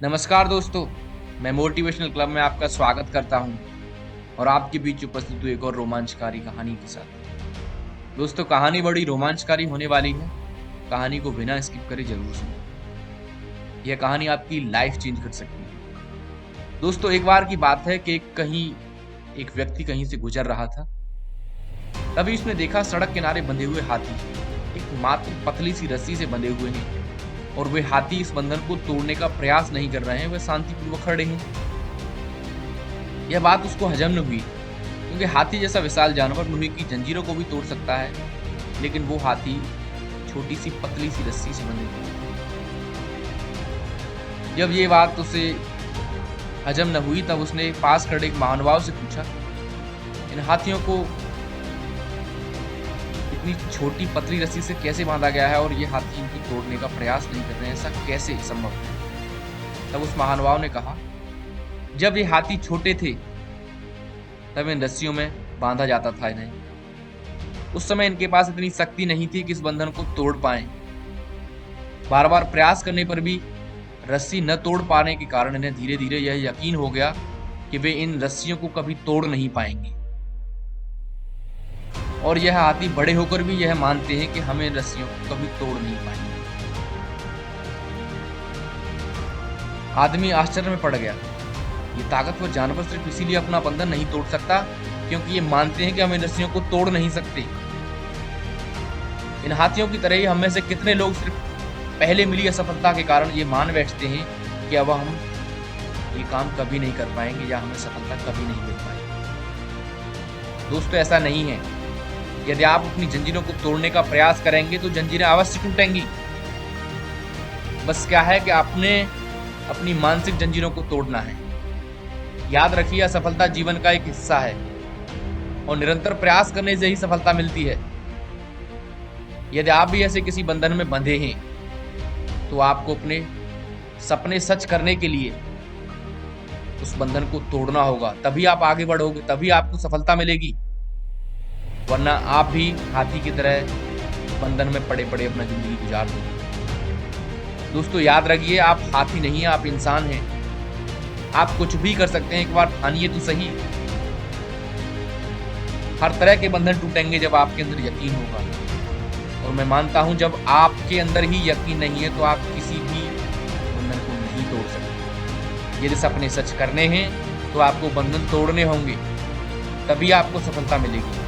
नमस्कार दोस्तों, मैं मोटिवेशनल क्लब में आपका स्वागत करता हूं और आपके बीच उपस्थित हूँ एक और रोमांचकारी कहानी के साथ। दोस्तों, कहानी बड़ी रोमांचकारी होने वाली है। कहानी को बिना स्किप करे जरूर सुनें। यह कहानी आपकी लाइफ चेंज कर सकती है। दोस्तों, एक बार की बात है कि एक व्यक्ति कहीं से गुजर रहा था। तभी उसने देखा सड़क किनारे बंधे हुए हाथी एक मात्र पतली सी रस्सी से बंधे हुए हैं और वे हाथी इस बंधन को तोड़ने का प्रयास नहीं कर रहे हैं, वे शांतिपूर्वक खड़े हैं। यह बात उसको हजम न हुई, क्योंकि हाथी जैसा विशाल जानवर लोहे की जंजीरों को भी तोड़ सकता है, लेकिन वो हाथी छोटी सी पतली सी रस्सी से बंधे हुए थे। जब ये बात उसे हजम न हुई, तब उसने पास खड़े एक महानुभाव से पूछा, इन हाथियों को इतनी छोटी पतली रस्सी से कैसे बांधा गया है और ये हाथी इनको तोड़ने का प्रयास नहीं कर रहे हैं, ऐसा कैसे संभव है? तब उस महानुभाव ने कहा, जब ये हाथी छोटे थे तब इन रस्सियों में बांधा जाता था इन्हें। उस समय इनके पास इतनी शक्ति नहीं थी कि इस बंधन को तोड़ पाएं। बार बार प्रयास करने पर भी रस्सी न तोड़ पाने के कारण इन्हें धीरे धीरे यह यकीन हो गया कि वे इन रस्सियों को कभी तोड़ नहीं पाएंगे। और यह हाथी बड़े होकर भी यह मानते हैं कि हम इन रस्सियों को कभी तोड़ नहीं पाएंगे। आदमी आश्चर्य में पड़ गया। ये ताकतवर जानवर सिर्फ इसीलिए अपना बंधन नहीं तोड़ सकता क्योंकि ये मानते हैं कि हम इन रस्सियों को तोड़ नहीं सकते। इन हाथियों की तरह ही हम में से कितने लोग सिर्फ पहले मिली असफलता के कारण ये मान बैठते हैं कि अब हम ये काम कभी नहीं कर पाएंगे या हमें सफलता कभी नहीं मिल पाएगी। दोस्तों, ऐसा नहीं है। यदि आप अपनी जंजीरों को तोड़ने का प्रयास करेंगे तो जंजीरें अवश्य टूटेंगी। बस क्या है कि आपने अपनी मानसिक जंजीरों को तोड़ना है। याद रखिए, असफलता जीवन का एक हिस्सा है और निरंतर प्रयास करने से ही सफलता मिलती है। यदि आप भी ऐसे किसी बंधन में बंधे हैं तो आपको अपने सपने सच करने के लिए उस बंधन को तोड़ना होगा, तभी आप आगे बढ़ोगे, तभी आपको सफलता मिलेगी। वरना आप भी हाथी की तरह बंधन में पड़े पड़े अपना जिंदगी गुजार दोगे। दोस्तों, याद रखिए, आप हाथी नहीं हैं, आप इंसान हैं। आप कुछ भी कर सकते हैं, एक बार ठानिए तो सही। हर तरह के बंधन टूटेंगे जब आपके अंदर यकीन होगा, और मैं मानता हूं जब आपके अंदर ही यकीन नहीं है तो आप किसी भी बंधन को नहीं तोड़ सकते। यदि सपने सच करने हैं तो आपको बंधन तोड़ने होंगे, तभी आपको सफलता मिलेगी।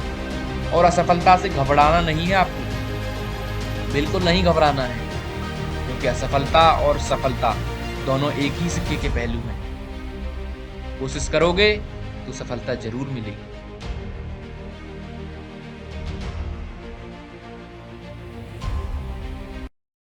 और असफलता से घबराना नहीं है, आपको बिल्कुल नहीं घबराना है, क्योंकि असफलता और सफलता दोनों एक ही सिक्के के पहलू हैं। कोशिश करोगे तो सफलता जरूर मिलेगी।